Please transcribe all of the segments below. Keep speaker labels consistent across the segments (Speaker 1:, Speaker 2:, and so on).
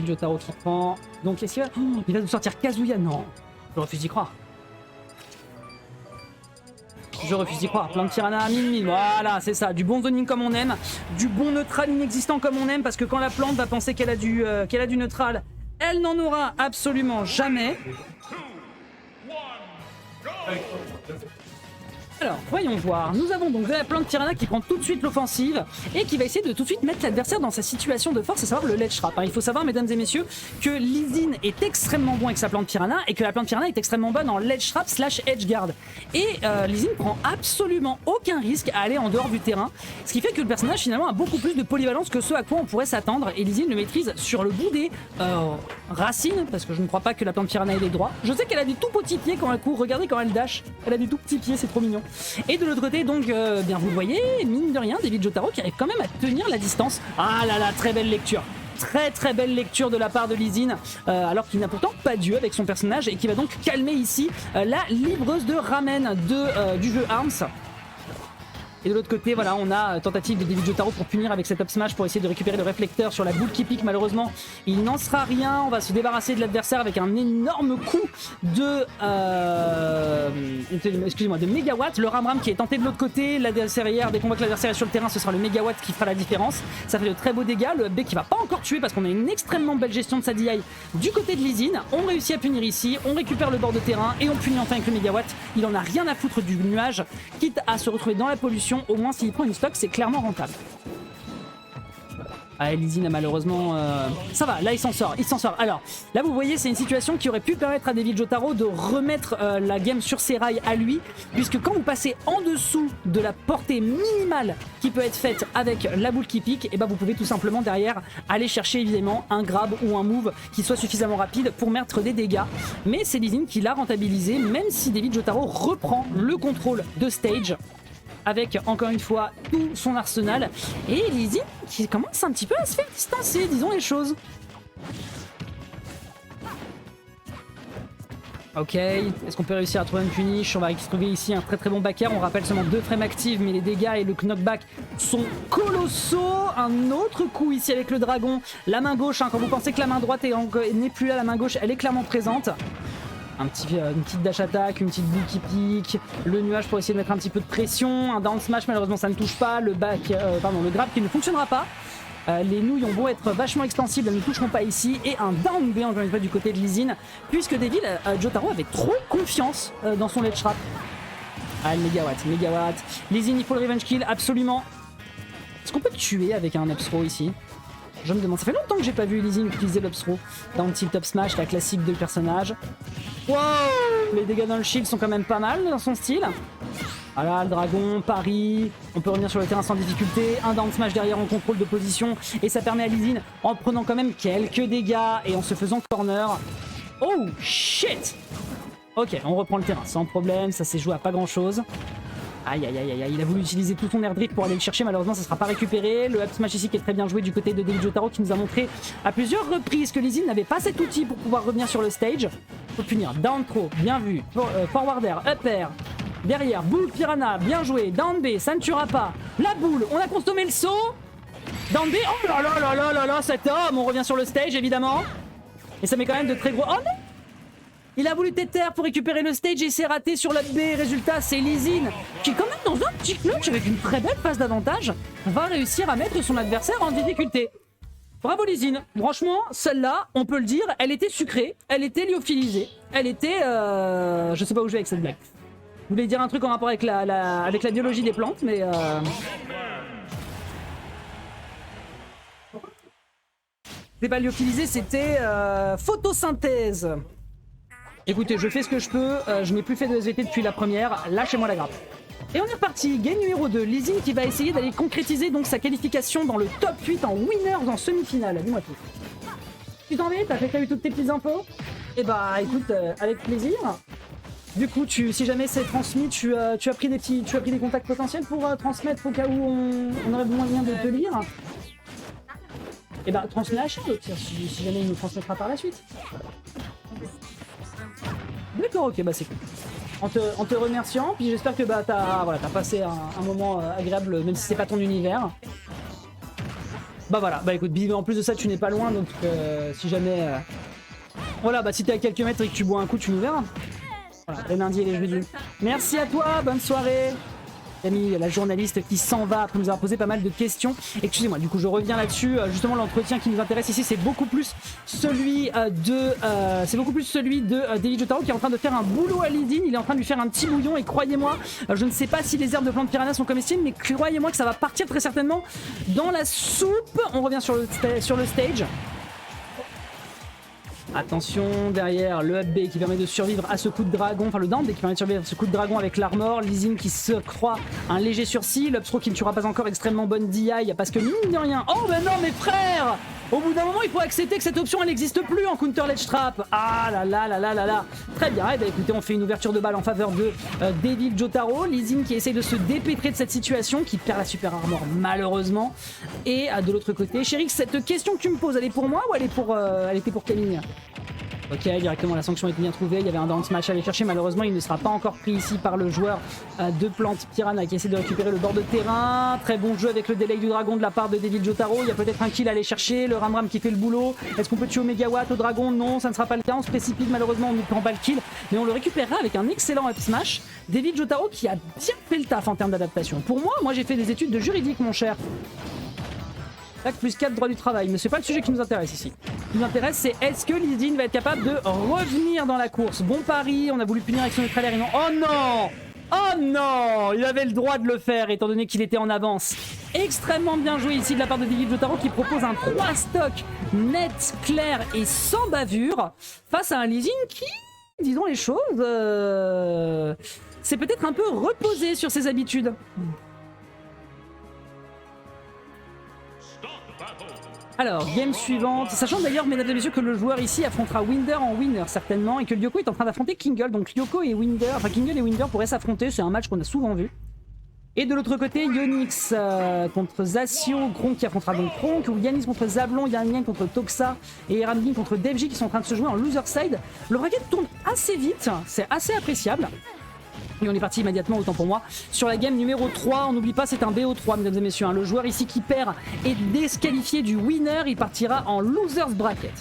Speaker 1: David Jotaro qui prend. Donc est-ce qu'il va... Oh, il va nous sortir Kazuya? Non. Je refuse d'y croire. Je refuse d'y croire. Plante Piranha à 1000. Voilà, c'est ça. Du bon zoning comme on aime. Du bon neutral inexistant comme on aime. Parce que quand la plante va penser qu'elle a du neutral, elle n'en aura absolument jamais. Alors, voyons voir. Nous avons donc de la plante Piranha qui prend tout de suite l'offensive et qui va essayer de tout de suite mettre l'adversaire dans sa situation de force, à savoir le ledge trap. Il faut savoir, mesdames et messieurs, que Lee Sin est extrêmement bon avec sa plante Piranha et que la plante Piranha est extrêmement bonne en ledge trap / edge guard. Et Lee Sin prend absolument aucun risque à aller en dehors du terrain, ce qui fait que le personnage finalement a beaucoup plus de polyvalence que ce à quoi on pourrait s'attendre. Et Lee Sin le maîtrise sur le bout des racines, parce que je ne crois pas que la plante Piranha ait les droits. Je sais qu'elle a des tout petits pieds quand elle court. Regardez quand elle dash. Elle a des tout petits pieds, c'est trop mignon. Et de l'autre côté, donc, bien vous le voyez, mine de rien, David Jotaro qui arrive quand même à tenir la distance. Ah là là, très belle lecture. Très très belle lecture de la part de Lee Sin, alors qu'il n'a pourtant pas Dieu avec son personnage et qui va donc calmer ici la livreuse de ramen du jeu ARMS. Et de l'autre côté, voilà, on a tentative de David Jotaro pour punir avec cet up smash pour essayer de récupérer le réflecteur sur la boule qui pique. Malheureusement, il n'en sera rien. On va se débarrasser de l'adversaire avec un énorme coup de excusez-moi, de mégawatt. Le Ramram qui est tenté de l'autre côté. L'adversaire hier, dès qu'on voit que l'adversaire est sur le terrain, ce sera le mégawatt qui fera la différence. Ça fait de très beaux dégâts. Le B qui va pas encore tuer parce qu'on a une extrêmement belle gestion de sa DI du côté de Lee Sin. On réussit à punir ici. On récupère le bord de terrain et on punit enfin avec le mégawatt. Il en a rien à foutre du nuage, quitte à se retrouver dans la pollution. Au moins s'il prend une stock, c'est clairement rentable. Ah, Lee Sin a malheureusement... Ça va, là il s'en sort, Alors, là vous voyez, c'est une situation qui aurait pu permettre à David Jotaro de remettre la game sur ses rails à lui, puisque quand vous passez en dessous de la portée minimale qui peut être faite avec la boule qui pique, et ben vous pouvez tout simplement derrière aller chercher évidemment un grab ou un move qui soit suffisamment rapide pour mettre des dégâts. Mais c'est Lee Sin qui l'a rentabilisé, même si David Jotaro reprend le contrôle de stage avec encore une fois tout son arsenal, et Lee Sin qui commence un petit peu à se faire distancer, disons les choses. Ok, est-ce qu'on peut réussir à trouver une punish? On va trouver ici un très très bon backer. On rappelle seulement 2 frames actives, mais les dégâts et le knockback sont colossaux. Un autre coup ici avec le dragon. La main gauche, hein, quand vous pensez que la main droite n'est plus là, la main gauche elle est clairement présente. Une petite dash attack, une petite boule qui pique, le nuage pour essayer de mettre un petit peu de pression, un down smash malheureusement ça ne touche pas, le grab qui ne fonctionnera pas. Les nouilles ont beau être vachement extensibles, elles ne toucheront pas ici, et un down B encore une fois du côté de Lee Sin, puisque David Jotaro avait trop confiance dans son ledge trap. Ah, le mégawatt. Lee Sin, il faut le revenge kill, absolument. Est-ce qu'on peut tuer avec un up throw ici? Je me demande, ça fait longtemps que j'ai pas vu Lee Sin utiliser l'up throw. Down tilt up smash, la classique de personnage. Wow, les dégâts dans le shield sont quand même pas mal dans son style. Voilà, le dragon, Paris, on peut revenir sur le terrain sans difficulté. Un down smash derrière en contrôle de position. Et ça permet à Lee Sin, en prenant quand même quelques dégâts et en se faisant corner. Oh shit. Ok, on reprend le terrain sans problème, ça s'est joué à pas grand chose. Aïe aïe aïe aïe, il a voulu utiliser tout son air drift pour aller le chercher, malheureusement ça ne sera pas récupéré. Le up smash ici qui est très bien joué du côté de David Jotaro qui nous a montré à plusieurs reprises que Lee Sin n'avait pas cet outil pour pouvoir revenir sur le stage. Faut punir, down throw, bien vu, forward air, up air, derrière, boule piranha, bien joué, down B, ça ne tuera pas. La boule, on a consommé le saut. Down B, oh là là là là là là, cet homme, on revient sur le stage évidemment. Et ça met quand même de très gros... Oh non! Il a voulu tether pour récupérer le stage et s'est raté sur la B. Résultat, c'est Lee Sin qui, quand même dans un petit clutch avec une très belle phase d'avantage, va réussir à mettre son adversaire en difficulté. Bravo Lee Sin. Franchement, celle-là, on peut le dire, elle était sucrée, elle était lyophilisée, elle était... Je sais pas où je vais avec cette blague. Je voulais dire un truc en rapport avec la biologie des plantes, mais... C'était pas lyophilisé, c'était photosynthèse. Écoutez, je fais ce que je peux, je n'ai plus fait de SVT depuis la première, lâchez-moi la grappe. Et on est reparti, game numéro 2, Lee Sin qui va essayer d'aller concrétiser donc sa qualification dans le top 8 en winners en semi-finale, dis-moi tout. Tu t'en es? T'as fait toutes tes petites infos? Eh bah écoute, avec plaisir. Du coup, si jamais c'est transmis, tu as pris des contacts potentiels pour transmettre au cas où on aurait besoin de te lire. Et bah transmets à Charles, si jamais il nous transmettra par la suite. D'accord, ok, bah c'est cool. En te remerciant, puis j'espère que t'as passé un moment agréable, même si c'est pas ton univers. Bah voilà, bah écoute, en plus de ça, tu n'es pas loin, donc si jamais... Voilà, bah si t'es à quelques mètres et que tu bois un coup, tu nous verras. Voilà, les lundis et les jeudis. Merci à toi, bonne soirée. Camille, la journaliste qui s'en va après nous avoir posé pas mal de questions. Excusez-moi, du coup je reviens là-dessus. Justement, l'entretien qui nous intéresse ici, c'est beaucoup plus celui de David Jotaro qui est en train de faire un boulot à Lee Sin. Il est en train de lui faire un petit bouillon et croyez-moi, je ne sais pas si les herbes de plantes piranha sont comestibles, mais croyez-moi que ça va partir très certainement dans la soupe. On revient sur le stage. Attention, derrière le up B qui permet de survivre à ce coup de dragon, enfin le down B qui permet de survivre à ce coup de dragon avec l'armor, Lee Sin qui se croit un léger sursis, l'up throw qui ne tuera pas encore, extrêmement bonne DI parce que mine de rien, oh mais non mes frères, au bout d'un moment il faut accepter que cette option elle n'existe plus en counter ledge trap. Ah là là là là là là. Très bien, eh ben écoutez, on fait une ouverture de balle en faveur de David Jotaro, Lee Sin qui essaye de se dépêtrer de cette situation, qui perd la super armor malheureusement, et de l'autre côté, Chérix, cette question que tu me poses, elle est pour moi ou elle était pour Camille? Ok, directement la sanction est bien trouvée, il y avait un down smash à aller chercher, malheureusement il ne sera pas encore pris ici par le joueur de Plante Piranha qui essaie de récupérer le bord de terrain. Très bon jeu avec le délai du dragon de la part de David Jotaro, il y a peut-être un kill à aller chercher, le Ramram qui fait le boulot. Est-ce qu'on peut tuer au mégawatt, au dragon? Non, ça ne sera pas le cas, on se précipite malheureusement, on ne prend pas le kill, mais on le récupérera avec un excellent up smash. David Jotaro qui a bien fait le taf en termes d'adaptation. Pour moi j'ai fait des études de juridique mon cher. Tac, plus 4 droit du travail, mais c'est pas le sujet qui nous intéresse ici. Ce qui nous intéresse, c'est est-ce que Lee Sin va être capable de revenir dans la course? Bon pari, on a voulu punir avec son neutralaire et non. Oh non! Oh non! Il avait le droit de le faire étant donné qu'il était en avance. Extrêmement bien joué ici de la part de David Jotaro qui propose un 3 stock net, clair et sans bavure face à un Lee Sin qui, disons les choses, c'est peut-être un peu reposé sur ses habitudes. Alors, game suivante, sachant d'ailleurs, mesdames et messieurs, que le joueur ici affrontera Winder en winner certainement, et que Lyoko est en train d'affronter Kingle, donc Lyoko et Winder, enfin Kingle et Winder pourraient s'affronter, c'est un match qu'on a souvent vu. Et de l'autre côté, Yonix contre Zacio, Kronk qui affrontera donc Kronk, ou Yanis contre Zablon, Yann contre Toxa, et Ramdin contre Devji qui sont en train de se jouer en loser side. Le bracket tourne assez vite, c'est assez appréciable. Et on est parti immédiatement, autant pour moi, sur la game numéro 3. On n'oublie pas, c'est un BO3, mesdames et messieurs. Le joueur ici qui perd est disqualifié du winner. Il partira en losers bracket.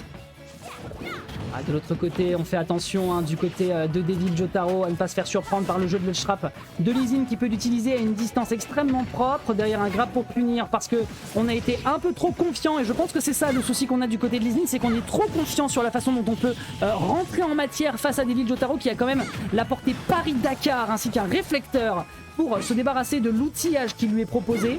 Speaker 1: Ah, de l'autre côté, on fait attention du côté de David Jotaro à ne pas se faire surprendre par le jeu de Ledge-Trap de Lee Sin qui peut l'utiliser à une distance extrêmement propre derrière un grab pour punir parce que on a été un peu trop confiant et je pense que c'est ça le souci qu'on a du côté de Lee Sin, c'est qu'on est trop confiant sur la façon dont on peut rentrer en matière face à David Jotaro qui a quand même la portée Paris-Dakar ainsi qu'un réflecteur pour se débarrasser de l'outillage qui lui est proposé.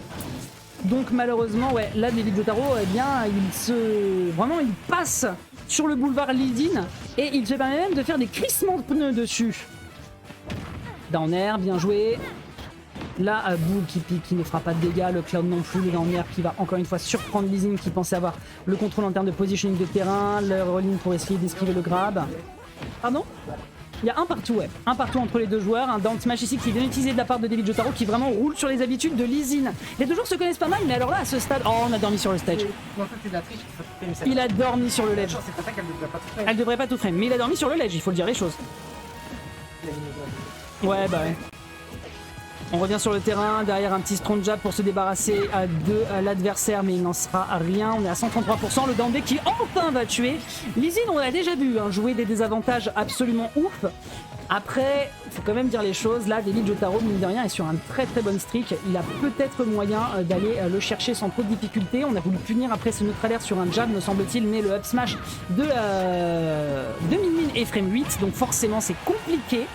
Speaker 1: Donc malheureusement, ouais, là David Jotaro, eh bien, il passe sur le boulevard Lee Sin et il se permet même de faire des crissements de pneus dessus. Down air, bien joué. Là, Bull qui pique, qui ne fera pas de dégâts, le Cloud non plus, le Down air qui va encore une fois surprendre Lee Sin qui pensait avoir le contrôle en termes de positioning de terrain, le rolling pour essayer d'esquiver le grab. Pardon ? Il y a un partout, ouais. Un partout entre les deux joueurs. Un down smash ici qui est bien utilisé de la part de David Jotaro qui vraiment roule sur les habitudes de Lee Sin. Les deux joueurs se connaissent pas mal, mais alors là, à ce stade... Oh, on a dormi sur le stage. Il a dormi sur le ledge. Elle devrait pas tout frame, mais il a dormi sur le ledge, il faut le dire les choses. Ouais, bah ouais. On revient sur le terrain, derrière un petit strong jab pour se débarrasser de l'adversaire, mais il n'en sera rien. On est à 133%, le down B qui enfin va tuer. Lee Sin, on l'a déjà vu jouer des désavantages absolument ouf. Après, il faut quand même dire les choses, là, David Jotaro, mine de rien, est sur un très très bonne streak. Il a peut-être moyen d'aller le chercher sans trop de difficultés. On a voulu punir après ce neutralaire sur un jab, me semble-t-il, mais le up smash de Min et frame 8, donc forcément c'est compliqué.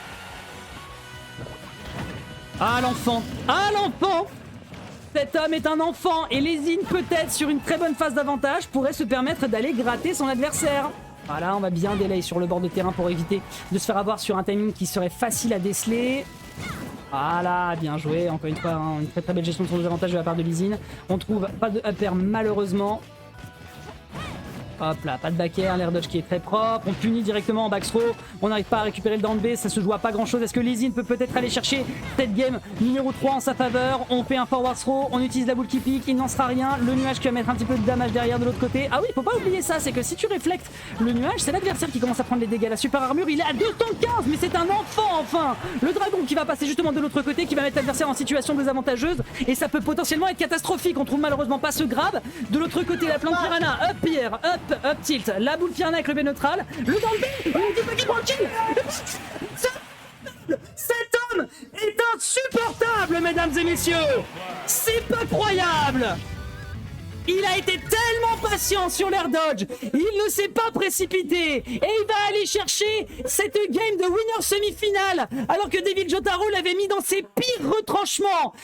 Speaker 1: Ah l'enfant! Ah l'enfant! Cet homme est un enfant et Lee Sin peut-être sur une très bonne phase d'avantage pourrait se permettre d'aller gratter son adversaire. Voilà, on va bien delay sur le bord de terrain pour éviter de se faire avoir sur un timing qui serait facile à déceler. Voilà, bien joué, encore une fois, une très très belle gestion de son avantage de la part de Lee Sin. On trouve pas de up air malheureusement. Hop là, pas de back air, l'air dodge qui est très propre. On punit directement en back throw. On n'arrive pas à récupérer le down B, ça se joue à pas grand chose. Est-ce que Lizin peut peut-être aller chercher cette game numéro 3 en sa faveur? On fait un forward throw, on utilise la boule qui pique, il n'en sera rien. Le nuage qui va mettre un petit peu de damage derrière de l'autre côté. Ah oui, faut pas oublier ça, c'est que si tu réflectes le nuage, c'est l'adversaire qui commence à prendre les dégâts. La super armure, il est à 215, mais c'est un enfant enfin. Le dragon qui va passer justement de l'autre côté, qui va mettre l'adversaire en situation désavantageuse, et ça peut potentiellement être catastrophique. On trouve malheureusement pas ce grab. De l'autre côté, la plante piranha, up pierre, up tilt, la boule piranha avec le B neutral, le down B, il dit pas qu'il prend le kill. Cet homme est insupportable, mesdames et messieurs. C'est pas croyable. Il a été tellement patient sur l'air dodge, il ne s'est pas précipité et il va aller chercher cette game de winner semi-finale alors que Devil Jotaro l'avait mis dans ses pires retranchements.